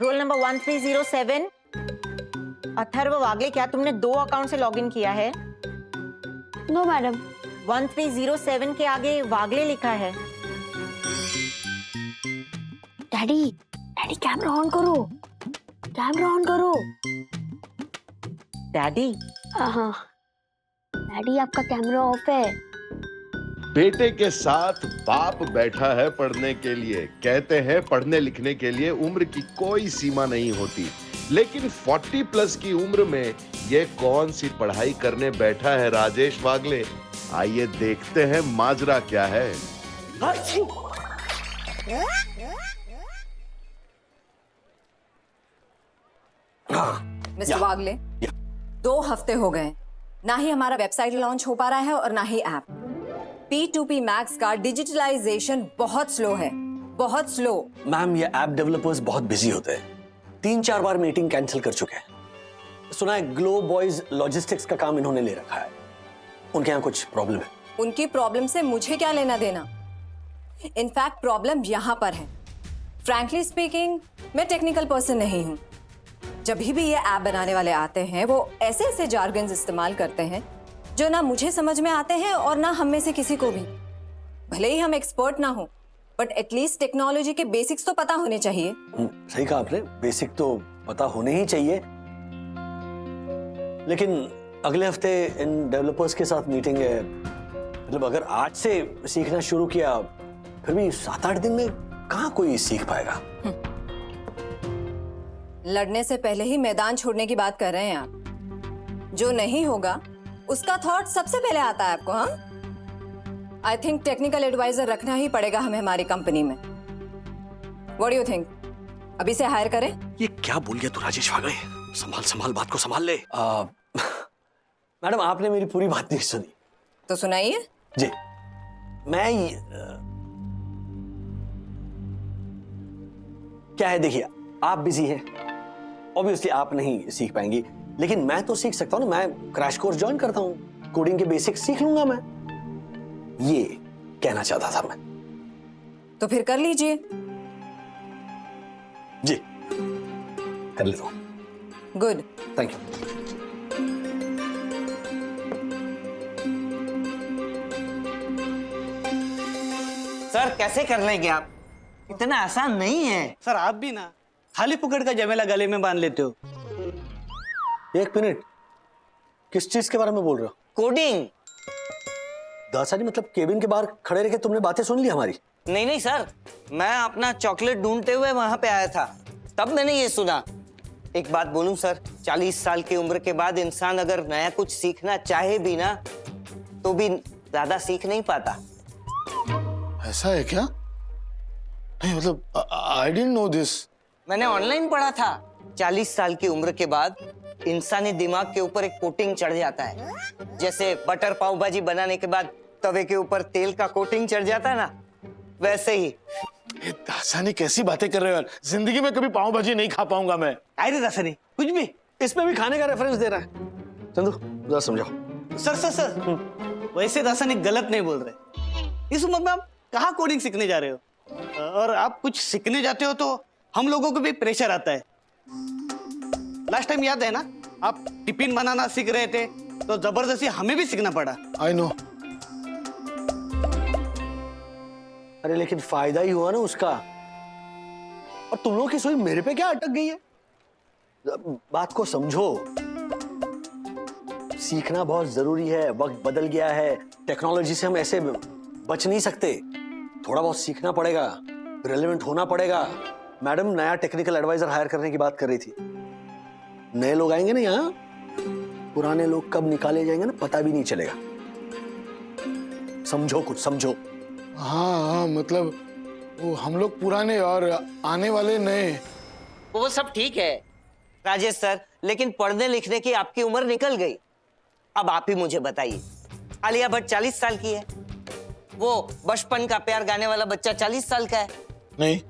Role number 1307। Atharva वागले, क्या तुमने 2 account से लॉगिन किया है? No madam. 1307 के आगे वागले लिखा है। डैडी डैडी कैमरा ऑन करो, कैमरा ऑन करो। डैडी? हाँ डैडी, आपका कैमरा ऑफ है। बेटे के साथ बाप बैठा है पढ़ने के लिए। कहते हैं पढ़ने लिखने के लिए उम्र की कोई सीमा नहीं होती, लेकिन 40 प्लस की उम्र में ये कौन सी पढ़ाई करने बैठा है राजेश वागले? आइए देखते हैं माजरा क्या है। मिस्टर वागले, 2 हफ्ते हो गए, ना ही हमारा वेबसाइट लॉन्च हो पा रहा है और ना ही ऐप। P2P मैक्स का डिजिटलाइजेशन बहुत स्लो है, बहुत स्लो। मैम, ये ऐप डेवलपर्स बहुत बिजी होते हैं। 3-4 बार मीटिंग कैंसिल कर चुके हैं। सुना है ग्लो बॉयज लॉजिस्टिक्स का काम इन्होंने ले रखा है। उनके यहाँ कुछ प्रॉब्लम है। उनकी प्रॉब्लम से मुझे क्या लेना देना? इनफैक्ट प्रॉब्लम यहाँ पर है। फ्रैंकली स्पीकिंग, मैं टेक्निकल पर्सन नहीं हूँ। जब भी ये ऐप बनाने वाले आते हैं, वो ऐसे ऐसे जार्गन्स इस्तेमाल करते हैं जो ना मुझे समझ में आते हैं और ना हम में से किसी को भी। भले ही हम एक्सपर्ट ना हो, बट एटलीस्ट टेक्नोलॉजी के बेसिक्स तो पता होने चाहिए। सही कहा आपने, बेसिक तो पता होने ही चाहिए। लेकिन अगले हफ्ते इन डेवलपर्स के साथ मीटिंग है। मतलब अगर आज से सीखना शुरू किया, फिर भी 7-8 दिन में कहाँ कोई सीख पाएगा? लड़ने से पहले ही मैदान छोड़ने की बात कर रहे हैं आप। जो नहीं होगा उसका थॉट सबसे पहले आता है आपको। हाँ, आई थिंक टेक्निकल एडवाइजर रखना ही पड़ेगा हमें हमारी कंपनी में। What do you think? अभी से हायर करें? ये क्या बोल गया तू राजेश वागले? संभाल बात को संभाल ले। मैडम, आपने मेरी पूरी बात नहीं सुनी। तो सुनाइए। जी, मैं क्या है, देखिए आप बिजी हैं, ऑब्वियसली आप नहीं सीख पाएंगी, लेकिन मैं तो सीख सकता हूं ना। मैं क्रैश कोर्स ज्वाइन करता हूं, कोडिंग के बेसिक्स सीख लूंगा मैं। ये कहना चाहता था मैं। तो फिर कर लीजिए। जी, कर लेता हूं। Good, thank you. सर कैसे कर लेंगे आप? इतना आसान नहीं है। सर आप भी ना खाली पुकड़ का जमेला गले में बांध लेते हो। 1 मिनट, किस चीज के बारे में बोल रहे हो? कोडिंग। दासाजी, मतलब केबिन के बाहर खड़े रह के तुमने बातें सुन ली हमारी? नहीं सर, मैं अपना चॉकलेट ढूंढते हुए वहां पे आया था, तब मैंने ये सुना। एक बात बोलूं सर, 40 साल की उम्र के बाद इंसान अगर नया कुछ सीखना चाहे भी ना, तो भी ज्यादा सीख नहीं पाता। ऐसा है क्या? नहीं, मतलब आई डिडंट नो दिस। मैंने ऑनलाइन पढ़ा था, 40 साल की उम्र के बाद इंसानी दिमाग के ऊपर एक कोटिंग चढ़ जाता है। जैसे बटर पाव भाजी बनाने के बाद तवे के ऊपर तेल का कोटिंग चढ़ जाता है ना, वैसे ही। दासानी कैसी बातें कर रहे हो यार? जिंदगी में कभी पाव भाजी नहीं खा पाऊंगा मैं। अरे दासानी, कुछ भी। इसमें भी खाने का रेफरेंस दे रहा है। चंदू, जरा समझाओ। सर वैसे दासानी गलत नहीं बोल रहे। इस उम्र में आप कहाँ कोडिंग सीखने जा रहे हो? और आप कुछ सीखने जाते हो तो हम लोगों को भी प्रेशर आता है। लास्ट टाइम याद है ना, आप टिफिन बनाना सीख रहे थे, तो जबरदस्ती हमें भी सीखना पड़ा। I know. अरे लेकिन फायदा ही हुआ ना उसका। और तुम लोगों की सुई मेरे पे क्या अटक गई है? बात को समझो। सीखना बहुत जरूरी है। वक्त बदल गया है, टेक्नोलॉजी से हम ऐसे बच नहीं सकते। थोड़ा बहुत सीखना पड़ेगा, रिलेवेंट होना पड़ेगा। मैडम नया टेक्निकल एडवाइजर हायर करने की बात कर रही थी। नए लोग आएंगे ना यहाँ, पुराने लोग कब निकाले जाएंगे ना पता भी नहीं चलेगा। समझो, कुछ समझो। हाँ, मतलब वो हम लोग पुराने और आने वाले नए। वो सब ठीक है राजेश सर, लेकिन पढ़ने लिखने की आपकी उम्र निकल गई। अब आप ही मुझे बताइए, आलिया भट्ट 40 साल की है, वो बचपन का प्यार गाने वाला बच्चा 40 साल का है। नहीं।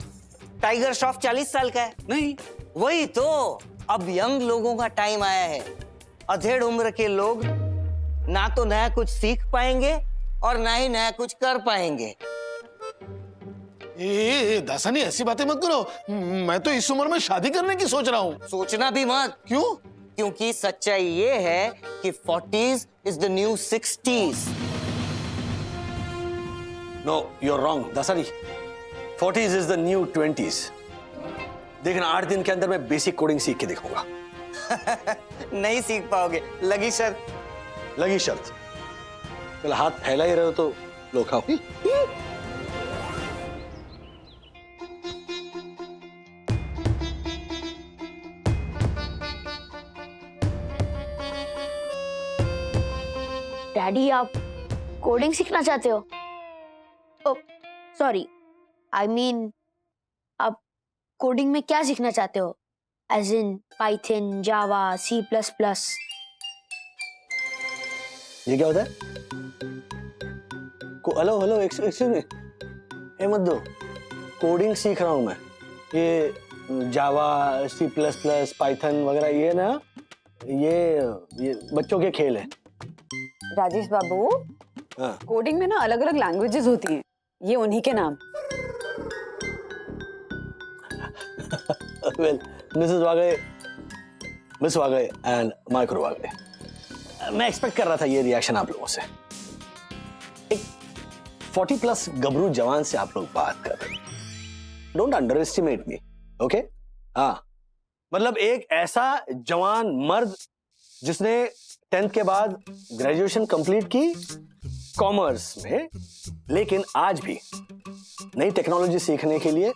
टाइगर श्रॉफ 40 साल का है। नहीं। वही तो, अब यंग लोगों का टाइम आया है। अधेड़ उम्र के लोग ना तो नया कुछ सीख पाएंगे और ना ही नया कुछ कर पाएंगे। दासानी ऐसी बातें मत करो। मैं तो इस उम्र में शादी करने की सोच रहा हूँ। सोचना भी मत। क्यों? क्योंकि सच्चाई ये है कि 40s is the new 60s। No, you are wrong Dasani. 40s is the new 20s। देखना 8 दिन के अंदर मैं बेसिक कोडिंग सीख के दिखाऊंगा। नहीं सीख पाओगे, लगी शर्त। लगी शर्त। पहले हाथ फैला ही रहे हो तो लो खाओ। डैडी आप कोडिंग सीखना चाहते हो? ओ सॉरी, आई मीन आप कोडिंग में क्या सीखना चाहते हो? As in Python, Java, C plus plus. ये क्या होता है? हेलो हेलो, एक्सक्यूज मी, ए मत दो। कोडिंग सीख रहा हूं मैं। ये Java, C plus plus, Python वगैरह ये ना, ये बच्चों के खेल है। राजेश बाबू, हाँ। कोडिंग में ना अलग अलग लैंग्वेजेस होती हैं, ये उन्हीं के नाम। Well, Mrs Wagle, miss Wagle and micro Wagle, मैं एक्सपेक्ट कर रहा था ये रिएक्शन आप लोगों से। एक 40 प्लस गबरू जवान से आप लोग बात कर रहे हैं। Don't under estimate me, okay? हाँ, मतलब एक ऐसा जवान मर्द जिसने 10th के बाद ग्रेजुएशन कंप्लीट की कॉमर्स में, लेकिन आज भी नई टेक्नोलॉजी सीखने के लिए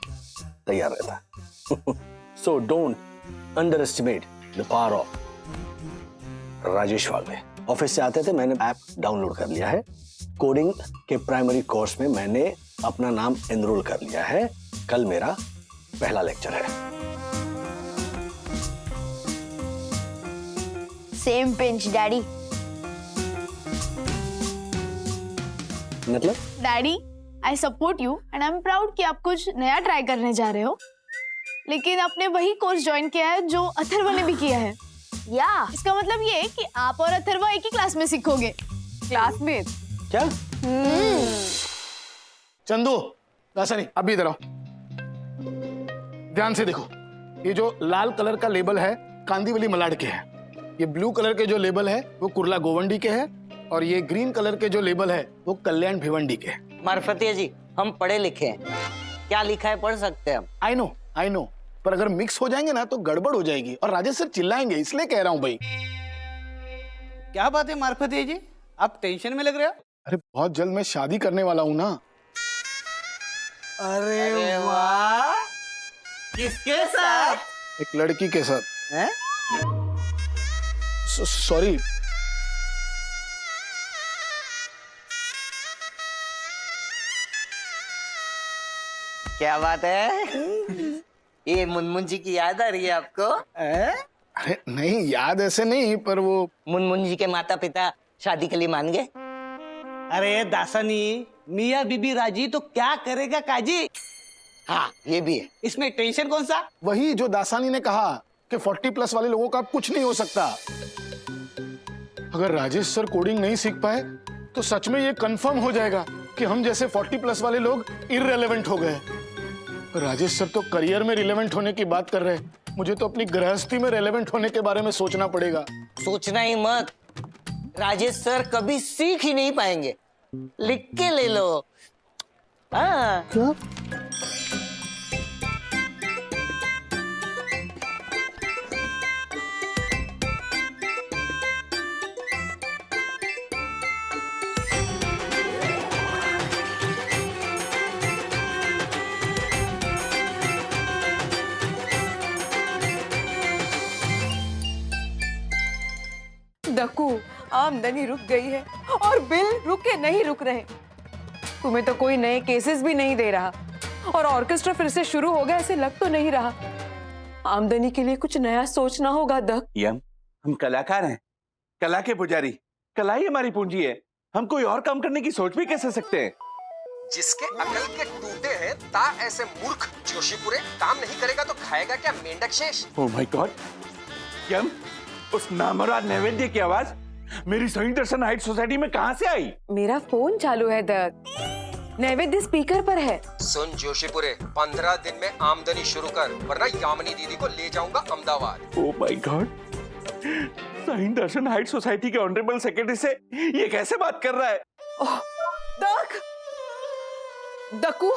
तैयार रहता है। So don't under estimate the power of Rajesh Wagle. Office से आते थे, मैंने ऐप डाउनलोड कर लिया है। कोडिंग के प्राइमरी कोर्स में मैंने अपना नाम एनरोल कर लिया है। कल मेरा पहला लेक्चर है। Same pinch daddy. मतलब daddy, I support you and I am proud कि आप कुछ नया ट्राई करने जा रहे हो, लेकिन आपने वही कोर्स ज्वाइन किया है जो अथर्व ने भी किया है। या इसका मतलब ये है कि आप और अथर्व एक ही क्लास में सीखोगे। क्लासमेट। क्या? चंदू, दासानी, अभी इधर आओ। ध्यान से देखो, ये जो लाल कलर का लेबल है कांदीवली मलाड के है, ये ब्लू कलर के जो लेबल है वो कुर्ला गोवंडी के है, और ये ग्रीन कलर के जो लेबल है वो कल्याण भिवंडी के है। मार्फतिया जी, हम पढ़े लिखे हैं, क्या लिखा है पढ़ सकते हैं हम। आई नो, पर अगर मिक्स हो जाएंगे ना तो गड़बड़ हो जाएगी और राजेश सर चिल्लाएंगे, इसलिए कह रहा हूं भाई। क्या बात है मार्फतिया जी, आप टेंशन में लग रहे हो? अरे बहुत जल्द मैं शादी करने वाला हूं ना। अरे वाह, किसके साथ? एक लड़की के साथ। हैं? सॉरी। क्या बात है? ये मुनमुन जी की याद आ रही है आपको? अरे नहीं, याद ऐसे नहीं, पर वो मुनमुन जी के माता पिता शादी के लिए मान गए। अरे दासानी, मियाँ बीबी राजी तो क्या करेगा काजी? हाँ, ये भी है। इसमें टेंशन कौन सा? वही जो दासानी ने कहा कि 40 प्लस वाले लोगों का अब कुछ नहीं हो सकता। अगर राजेश सर कोडिंग नहीं सीख पाए तो सच में ये कंफर्म हो जाएगा कि हम जैसे 40 प्लस वाले लोग इररिलेवेंट हो गए। राजेश सर तो करियर में रिलेवेंट होने की बात कर रहे हैं, मुझे तो अपनी गृहस्थी में रिलेवेंट होने के बारे में सोचना पड़ेगा। सोचना ही मत, राजेश सर कभी सीख ही नहीं पाएंगे। लिख के ले लो। हाँ। क्या? दक्कू, आमदनी रुक गई है और बिल रुके नहीं रुक रहे। तुम्हें तो कोई नए केसेस भी नहीं दे रहा और ऑर्केस्ट्रा फिर से शुरू हो गया ऐसे लग तो नहीं रहा। आमदनी के लिए कुछ नया सोचना होगा दक। यम, हम कलाकार हैं, कला के पुजारी। कला ही हमारी पूंजी है, हम कोई और काम करने की सोच भी कैसे सकते हैं? जिसके अकल के टूटे हैं ता ऐसे मूर्ख जोशीपुरे, काम नहीं करेगा तो खाएगा क्या मेंढक शेष। ओह माय गॉड, यम, उस नामराद नैवेद्य की आवाज मेरी सही दर्शन हाइट सोसाइटी में कहां से आई? मेरा फोन चालू है दक। नैवेद्य स्पीकर पर है। सुन जोशीपुरे, 15 दिन में आमदनी शुरू कर, वरना यामिनी दीदी को ले जाऊंगा Ahmedabad. Oh my God, Sai Darshan height society के ऑनरेबल सेक्रेटरी से ये कैसे बात कर रहा है? ओह, दकू,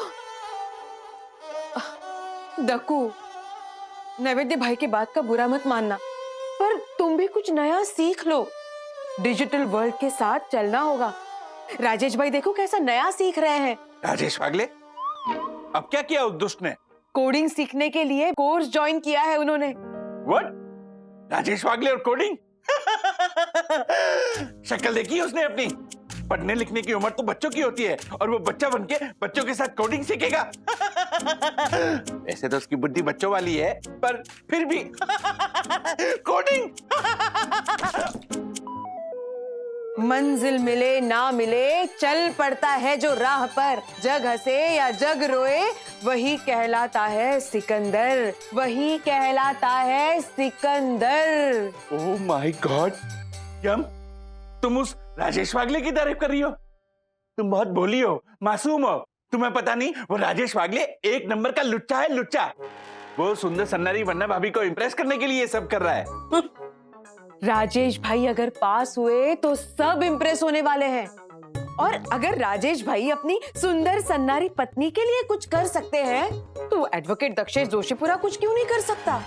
दकू, नैवेद्य भाई की बात का बुरा मत मानना, पर तुम भी कुछ नया सीख लो। डिजिटल वर्ल्ड के साथ चलना होगा। राजेश भाई देखो कैसा नया सीख रहे हैं। राजेश वागले, अब क्या किया उस दुष्ट ने? कोडिंग सीखने के लिए कोर्स ज्वाइन किया है उन्होंने। व्हाट? राजेश वागले और कोडिंग? शक्ल देखी उसने अपनी? पढ़ने लिखने की उम्र तो बच्चों की होती है और वो बच्चा बनके बच्चों के साथ कोडिंग सीखेगा। ऐसे तो उसकी बुद्धि बच्चों वाली है, पर फिर भी कोडिंग। मंजिल मिले ना मिले, चल पड़ता है जो राह पर। जग हंसे या जग रोए, वही कहलाता है सिकंदर, वही कहलाता है सिकंदर। ओह माय गॉड, यम, तुम उस राजेश वागले की तारीफ कर रही हो? तुम बहुत भोली हो, मासूम हो। तुम्हें पता नहीं वो राजेश वागले एक नंबर का लुच्चा है, लुच्चा। वो सुंदर सन्नारी वन्ना भाभी को इम्प्रेस करने के लिए ये सब कर रहा है। राजेश भाई अगर पास हुए तो सब इम्प्रेस होने वाले हैं। और अगर राजेश भाई अपनी सुंदर सन्नारी पत्नी के लिए कुछ कर सकते हैं, तो एडवोकेट दक्षेश जोशीपुरा कुछ क्यों नहीं कर सकता?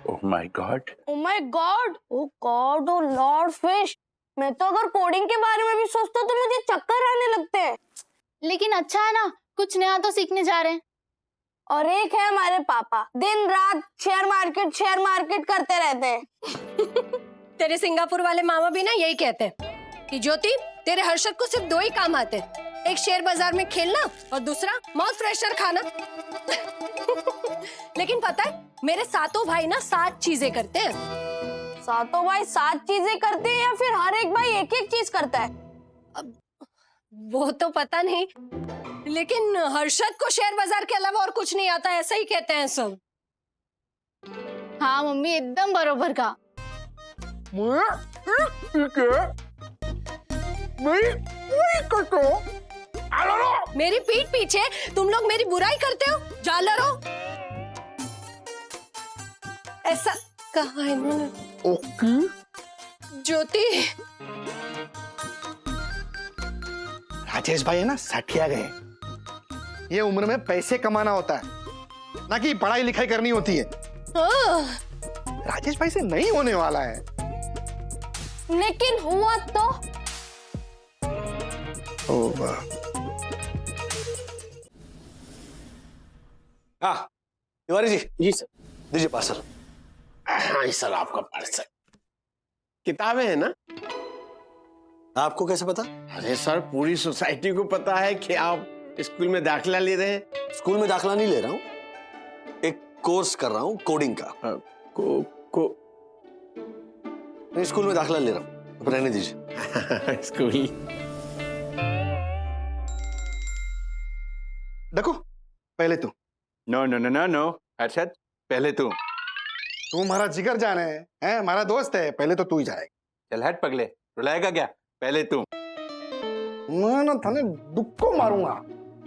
Oh my God, oh my God, oh God, oh lord fish, मैं तो अगर कोडिंग के बारे में भी सोचता तो मुझे चक्कर आने लगते हैं। लेकिन अच्छा है ना, कुछ नया तो सीखने जा रहे हैं। और एक है हमारे पापा, दिन रात शेयर मार्केट करते रहते हैं। तेरे सिंगापुर वाले मामा भी ना यही कहते हैं कि ज्योति, तेरे हर्षद को सिर्फ 2 ही काम आते हैं, एक शेयर बाजार में खेलना और दूसरा माउथ फ्रेशनर खाना। लेकिन पता है, मेरे सातों भाई ना 7 चीजें करते हैं। सातों भाई 7 चीजें करते हैं या फिर हर एक भाई एक एक चीज करता है? अब वो तो पता नहीं, लेकिन हर्षद को शेयर बाजार के अलावा और कुछ नहीं आता, ऐसा ही कहते हैं सब। हाँ मम्मी, एकदम बरोबर का। मेरी पीठ पीछे तुम लोग मेरी बुराई करते हो, जालरो। ऐसा कहा इन्होंने। ज्योति, राजेश भाई है ना, सठिया गए। ये उम्र में पैसे कमाना होता है, ना कि पढ़ाई लिखाई करनी होती है। राजेश भाई से नहीं होने वाला है। लेकिन हुआ तो हाँ तिवारी जी। जी सर। दीजिए पार्सल। हाँ सर, आपका पार्सल। किताबें है ना? आपको कैसे पता? अरे सर, पूरी सोसाइटी को पता है कि आप स्कूल में दाखिला ले रहे हैं। स्कूल में दाखिला नहीं ले रहा हूँ, एक कोर्स कर रहा हूँ कोडिंग का। नहीं, स्कूल में दाखिला ले रहा हूँ, अब रहने दीजिए। स्कूल देखो, पहले तू। No no no no no, Harshad, पहले तू। तू हमारा जिगर जान है, हमारा दोस्त है, पहले तो तू ही जाएगा। चल हट पगले, रुलाएगा क्या? पहले तू। मैं ना थाने दुक्को मारूंगा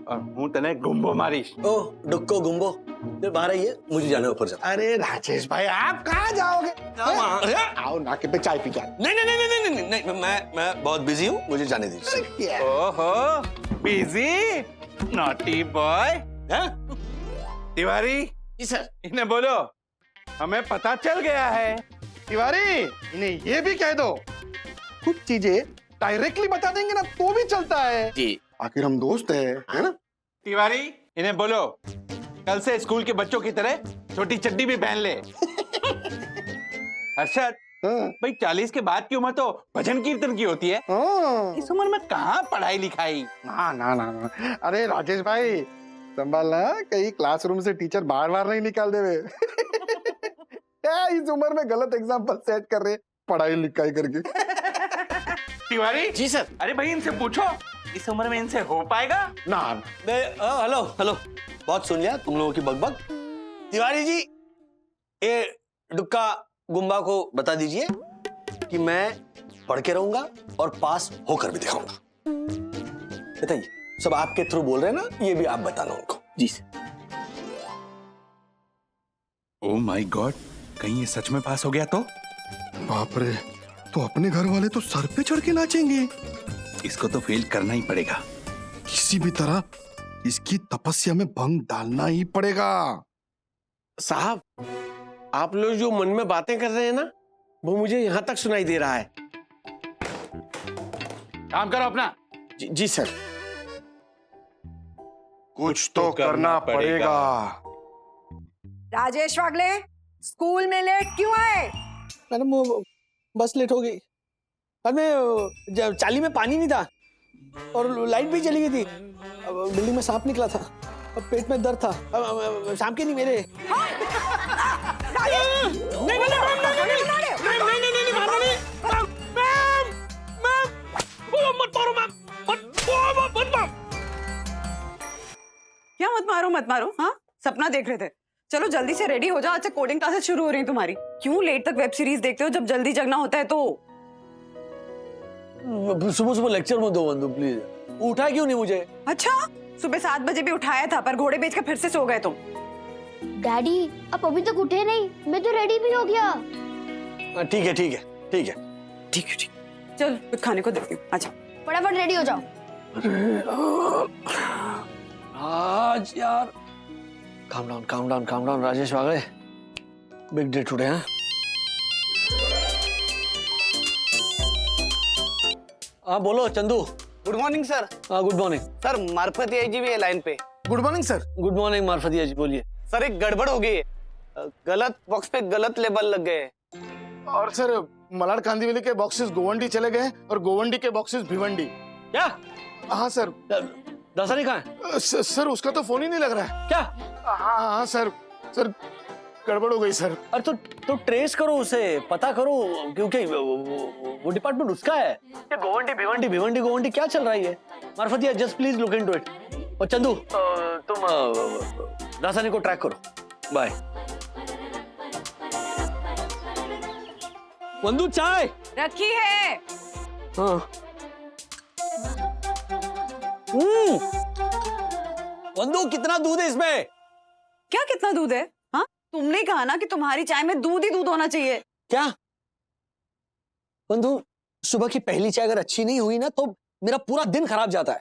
और हूँ तने गुम्बो मारीश। ओ डुक्को गुम्बो, तो बाहर आइए, मुझे जाने ऊपर जाता। अरे राजेश भाई, आप कहाँ जाओगे? आओ नाके पे चाय पी जा। नहीं नहीं नहीं नहीं नहीं नहीं, नहीं मैं बहुत बिजी हूँ, मुझे जाने दीजिए। ओहो, busy naughty boy. Tiwari ji sir. इन्हें बोलो, हमें पता चल गया है। तिवारी, इन्हें ये भी कह दो, कुछ चीजें डायरेक्टली बता देंगे ना तो भी चलता है जी, आखिर हम दोस्त है ना? तिवारी, इन्हें बोलो कल से स्कूल के बच्चों की तरह छोटी चड्डी भी पहन ले। हर्षद, भाई 40 के बाद की उम्र तो भजन कीर्तन की होती है। इस उम्र में कहाँ पढ़ाई लिखाई? ना ना ना ना, अरे राजेश भाई संभालना, कहीं क्लासरूम से टीचर बार बार नहीं निकाल देवे। क्या इस उम्र में गलत एग्जाम्पल सेट कर रहे पढ़ाई लिखाई करके। तिवारी जी सर। अरे भाई इनसे पूछो, इस उम्र में इनसे हो पाएगा? ना। हेलो हेलो, बहुत सुन लिया तुम लोगों की बकबक। तिवारी जी, ये डुक्का गुम्बा को बता दीजिए कि मैं पढ़ के रहूंगा और पास होकर भी दिखाऊंगा। बताइए। सब आपके थ्रू बोल रहे हैं ना, ये भी आप बताना उनको। जी सर। ओह माय गॉड, कहीं ये सच में पास हो गया तो? बाप रे, तो अपने घर वाले तो सर पे चढ़ के नाचेंगे। इसको तो फेल करना ही पड़ेगा। किसी भी तरह इसकी तपस्या में भंग डालना ही पड़ेगा। साहब, आप लोग जो मन में बातें कर रहे हैं ना, वो मुझे यहाँ तक सुनाई दे रहा है। काम करो अपना। जी सर। कुछ तो करना पड़ेगा। राजेश वागले, स्कूल में लेट क्यों आए? मैडम वो बस लेट हो गई। बाद में चाली में पानी नहीं था और लाइट भी चली गई थी। बिल्डिंग में सांप निकला था और पेट में दर्द था। सांप के नहीं, मेरे। क्या मत मारो, हाँ सपना देख रहे थे। चलो जल्दी से रेडी हो जाओ, आज से कोडिंग क्लासेस शुरू हो रही हैं तुम्हारी। क्यों लेट तक वेब सीरीज देखते हो जब जल्दी जगना होता है तो? सुबह सुबह लेक्चर मत दो बंधु प्लीज। उठा क्यों नहीं मुझे? अच्छा, सुबह 7 बजे भी उठाया था पर घोड़े बेच कर फिर से सो गए तुम। डैडी आप अभी तक उठे नहीं, मैं तो रेडी भी हो गया। ठीक है। चल कुछ खाने को देती हूँ, अच्छा फटाफट रेडी हो जाओ। आज यार calm down Rajesh Wagle, big day today. हाँ बोलो चंदू। Good morning sir. हाँ good morning sir, Marfatia ji भी है लाइन पे। Good morning sir. Good morning Marfatia ji, बोलिए। सर एक गड़बड़ हो गई है, गलत बॉक्स पे गलत लेबल लग गए। और सर मलाड कांदिवली के बॉक्सेस गोवंडी चले गए और गोवंडी के बॉक्सेस भिवंडी। क्या? हाँ सर। दसानी कहाँ है? सर उसका तो फोन ही नहीं लग रहा है। क्या? हाँ सर गड़बड़ हो गई सर। अरे तो ट्रेस करो उसे, पता करो, क्योंकि वो डिपार्टमेंट उसका है। ये गोवंडी क्या चल रहा है? Marfatia just please look into it. और चंदू तुम दासानी को ट्रैक करो। बाय। बंधु चाय रखी है। हाँ। बंधु कितना दूध है इसमें? क्या कितना दूध है? हाँ तुमने कहा ना कि तुम्हारी चाय में दूध ही दूध होना चाहिए। क्या बंधु, सुबह की पहली चाय अगर अच्छी नहीं हुई ना तो मेरा पूरा दिन खराब जाता है।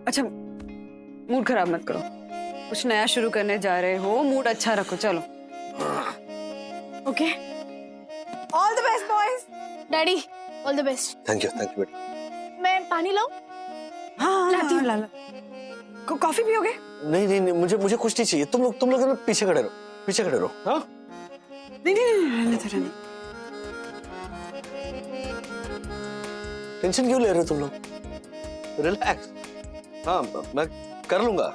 अच्छा मूड खराब मत करो, कुछ नया शुरू करने जा रहे हो, मूड अच्छा रखो। चलो okay, all the best boys. Daddy all the best. Thank you बेटा। मैं पानी लाऊं? हाँ लाती हूँ। ला कॉफी पियोगे? नहीं मुझे कुछ नहीं चाहिए। तुम लोग पीछे खड़े रहो। हाँ नहीं रहने दो। टेंशन क्यों ले रहे हो तुम लोग? रिलैक्स। हाँ मैं कर लूंगा,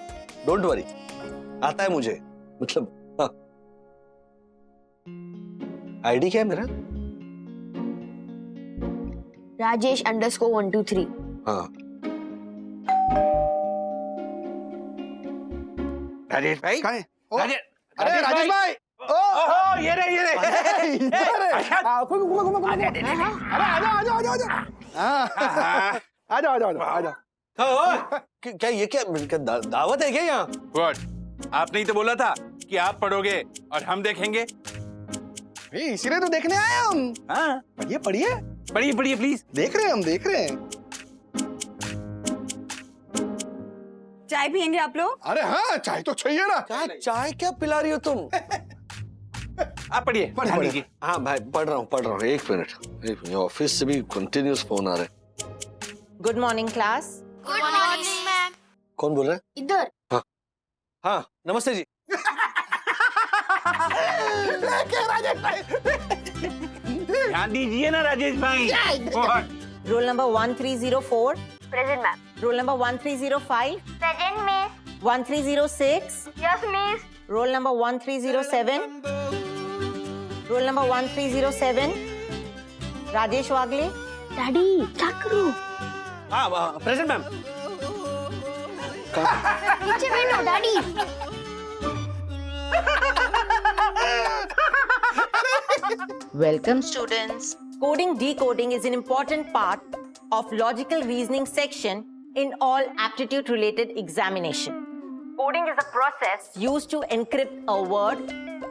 डोंट वरी। आता है मुझे, मतलब। हाँ आईडी क्या है मेरा? Rajesh_123। हाँ राजेश भाई कहाँ है? अरे राजेश भाई। ओ ये रे। आजा। क्या ये क्या दावत है क्या यहाँ? गुड, आपने ही तो बोला था कि आप पढ़ोगे और हम देखेंगे। इसीलिए तो देखने आए हम। हाँ पढ़िए प्लीज। देख रहे हैं। चाय पियेंगे आप लोग? अरे हाँ, चाय तो चाहिए ना। चाय क्या पिला रही हो तुम? आप पढ़िए। हाँ भाई पढ़ रहा हूँ। एक मिनट, ऑफिस से भी कंटिन्यूस फोन आ रहे हैं। Good morning class. Good morning ma'am. कौन बोल रहा है? इधर। हाँ नमस्ते जी। ध्यान दीजिए ना राजेश भाई। Roll number 1304। Present ma'am. Roll number 1305। Present miss. 1306। Yes miss. Roll number 1307। Roll number 1307। Rajesh Wagle. Daddy क्या करूं? हाँ प्रेजेंट मैम। नीचे बैठो daddy. Welcome students. Coding decoding is an important part of logical reasoning section in all aptitude-related examination. Coding is a process used to encrypt a word,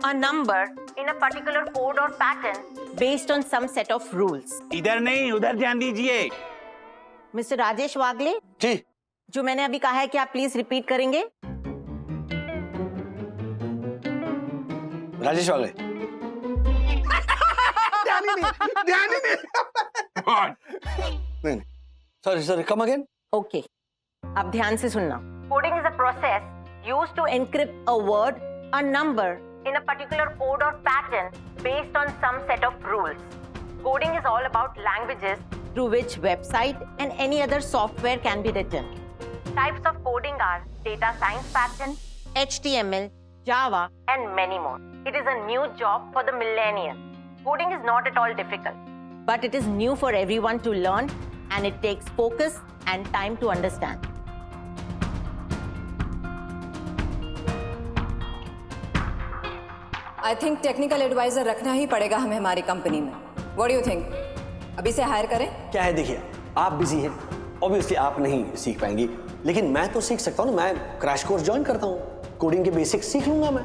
a number in a particular code or pattern based on some set of rules. इधर नहीं उधर ध्यान दीजिए। Mister Rajesh वागले, जी जो मैंने अभी कहा है कि आप प्लीज रिपीट करेंगे। राजेश वागले। ध्यान ही नहीं। Sorry come again. ओके, अब ध्यान से सुनना। Coding is a process used to encrypt a word, a number in a particular code or pattern based on some set of rules. Coding is all about languages through which website and any other software can be written. Types of coding are data science pattern, HTML, Java, and many more. It is a new job for the millennials. Coding is not at all difficult, but it is new for everyone to learn, and it takes focus and time to understand. I think technical adviser रखना ही पड़ेगा हमें हमारी company में। What do you think? अभी से higher करें? क्या है, देखिए आप बिजी हैं, ऑब्वियसली आप नहीं सीख पाएंगी, लेकिन मैं तो सीख सकता हूँ ना। मैं क्रैश कोर्स ज्वाइन करता हूँ, कोडिंग के बेसिक्स सीख लूंगा मैं।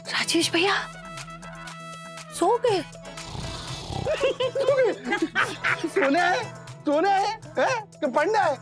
राजेश भैया सो गए? सोना है कि पढ़ना है?